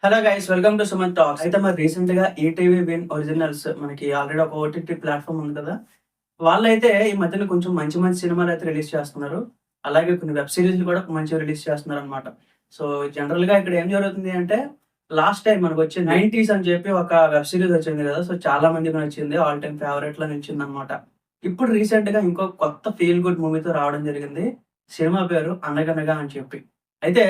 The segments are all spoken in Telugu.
Hello guys, welcome to Suman talks. అయితే మరి రీసెంట్ గా ఈటీవీ విన్ ఒరిజినల్స్ మనకి ఆల్రెడీ ఒక ఓటీటీ ప్లాట్ఫామ్ ఉంది కదా. వాళ్ళైతే ఈ మధ్యన కొంచెం మంచి మంచి సినిమాలు అయితే రిలీజ్ చేస్తున్నారు. అలాగే కొన్ని వెబ్ సిరీస్లు కూడా మంచిగా రిలీజ్ చేస్తున్నారు అనమాట. సో జనరల్ గా ఇక్కడ ఏం జరుగుతుంది అంటే, లాస్ట్ టైం మనకు వచ్చే 90s అని చెప్పి ఒక వెబ్ సిరీస్ వచ్చింది కదా. సో చాలా మందికి నచ్చింది, ఆల్ టైమ్ ఫేవరెట్ లా నిలిచింది అనమాట. ఇప్పుడు రీసెంట్ గా ఇంకో కొత్త ఫీల్ గుడ్ మూవీతో రావడం జరిగింది. సినిమా పేరు అనగనగా అని చెప్పి. అయితే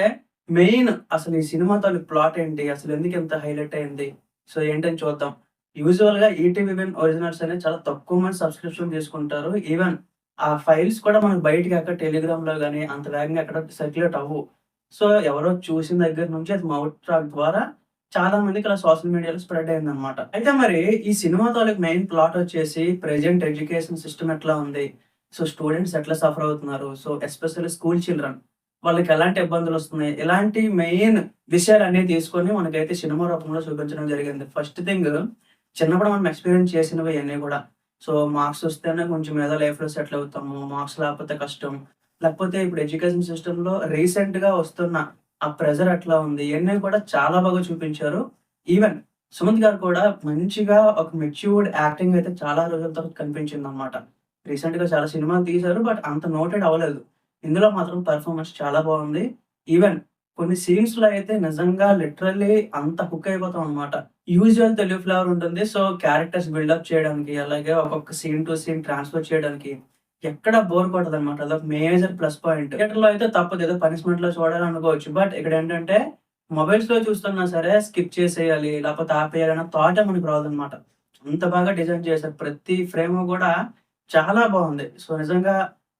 మెయిన్ అసలు ఈ సినిమా తాలూకు ప్లాట్ ఏంటి? అసలు ఎందుకు ఇంత హైలైట్ అయింది? సో ఏంటని చూద్దాం. యూజువల్‌గా ఈటీవీ విన్ ఒరిజినల్స్ అనేది చాలా తక్కువ మంది సబ్స్క్రిప్షన్ తీసుకుంటారు. ఈవెన్ ఆ ఫైల్స్ కూడా మనకు బయటికి ఎక్కడ టెలిగ్రామ్‌లో గాని అంత వేగంగా ఎక్కడ సర్క్యులేట్ అవ్వవు. సో ఎవరో చూసిన దగ్గర నుంచి అది మౌత్ టాక్ ద్వారా చాలా మందికి అలా సోషల్ మీడియాలో స్ప్రెడ్ అయిందనమాట. అయితే మరి ఈ సినిమా తాలూకు మెయిన్ ప్లాట్ వచ్చేసి ప్రెజెంట్ ఎడ్యుకేషన్ సిస్టమ్ ఎట్లా ఉంది? సో స్టూడెంట్స్ ఎట్లా సఫర్ అవుతున్నారు? సో ఎస్పెషల్లీ స్కూల్ చిల్డ్రన్ వాళ్ళకి ఎలాంటి ఇబ్బందులొస్తున్నాయి? ఇలాంటి మెయిన్ విషయాలన్నీ తీసుకొని మనకైతే సినిమా రూపంలో చూపించడం జరిగింది. ఫస్ట్ థింగ్, చిన్నప్పుడు మనం ఎక్స్‌పీరియన్స్ చేసినవి ఇయన్నీ గూడా. సో మార్క్స్ వస్తేనే కొంచెం ఏదో లైఫ్‌లో సెటిల్ అవుతాము. మార్క్స్ లేకపోతే కష్టం. లేకపోతే ఇప్పుడు ఎడ్యుకేషన్ సిస్టమ్‌లో రీసెంట్‌గా వస్తున్న ఆ ప్రెషర్ ఎట్లా ఉంది? ఇయన్నీ కూడా చాలా బాగా చూపించారు. ఈవెన్ సుమంత్ గారు కూడా మంచిగా ఒక మెచ్యూర్డ్ యాక్టింగ్ అయితే చాలా రోజుల తర్వాత కనిపించిందనమాట. రీసెంట్‌గా చాలా సినిమాలు తీశారు. బట్ అంత నోటెడ్ అవ్వలేదు. ఇందులో మాత్రం పెర్ఫార్మన్స్ చాలా బాగుంది. ఈవెన్ కొన్ని సీన్స్‌లో అయితే నిజంగా లిటరల్లీ అంత హుక్ అయిపోతాం అన్నమాట. యూజువల్ తెలుగు ఫ్లేవర్ ఉంటుంది. సో, క్యారెక్టర్స్ బిల్డప్ చేయడానికి, అలాగే ఒక్కొక్క సీన్ టు సీన్ ట్రాన్స్‌ఫర్ చేయడానికి ఎక్కడ బోర్ కొట్టదన్నమాట. అదొక మేజర్ ప్లస్ పాయింట్. థియేటర్‌లో అయితే తప్పదు, ఏదో పనిష్మెంట్‌లో చూడాలనుకోవచ్చు. బట్ ఇక్కడేంటంటే మొబైల్స్‌లో చూస్తున్నా సరే స్కిప్ చేసేయాలి, లేకపోతే ఆపేయాలి అన్న థాటే మనకు రాదన్నమాట. అంత బాగా డిజైన్ చేశారు. ప్రతి ఫ్రేము కూడా చాలా బాగుంది. సో, నిజంగా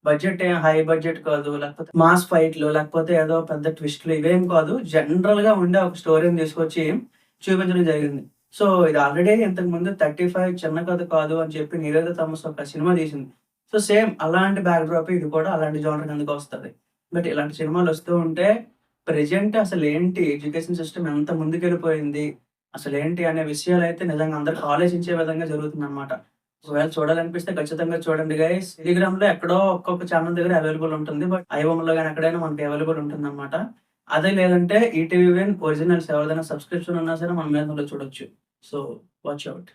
బడ్జెట్ ఏం హై బడ్జెట్ కాదు. లేకపోతే మాస్ ఫైట్‌లు, లేకపోతే ఏదో పెద్ద ట్విస్ట్‌లు ఇవేం కాదు. జనరల్‌గా ఉండే ఒక స్టోరీని తీసుకొచ్చి చూపించడం జరిగింది. సో, ఇది ఆల్రెడీ ఇంతకుముందు 35 చిన్న కథ కాదు అని చెప్పి 'నివేద థామస్' ఒక సినిమా తీసింది. సో, సేమ్ అలాంటి బ్యాక్ డ్రాపే ఇది కూడా అలాంటి జోనర్ కిందకొస్తది. బట్ ఇలాంటి సినిమాలు వస్తూ ఉంటే ప్రెజెంట్ అసలేంటి ఎడ్యుకేషన్ సిస్టమ్ ఎంత ముందుకెళ్ళిపోయింది, అసలేంటి అనే విషయాలైతే నిజంగా అందరికి ఆలోచించే విధంగా జరుగుతుందనమాట. ఒకవేళ చూడాలనిపిస్తే ఖచ్చితంగా చూడండి గైస్. టెలిగ్రామ్‌లో ఎక్కడో ఒక్కొక్క ఛానల్ దగ్గర అవైలబుల్ ఉంటుంది. బట్ ఐఓఎంలో గాని ఎక్కడైనా మనకి అవైలబుల్ ఉంటుందన్నమాట. అదే లేదంటే ఈటీవీ విన్ ఒరిజినల్స్ ఎవరిదైనా సబ్స్క్రిప్షన్ ఉన్నా సరే మనం మీద చూడొచ్చు. So watch out.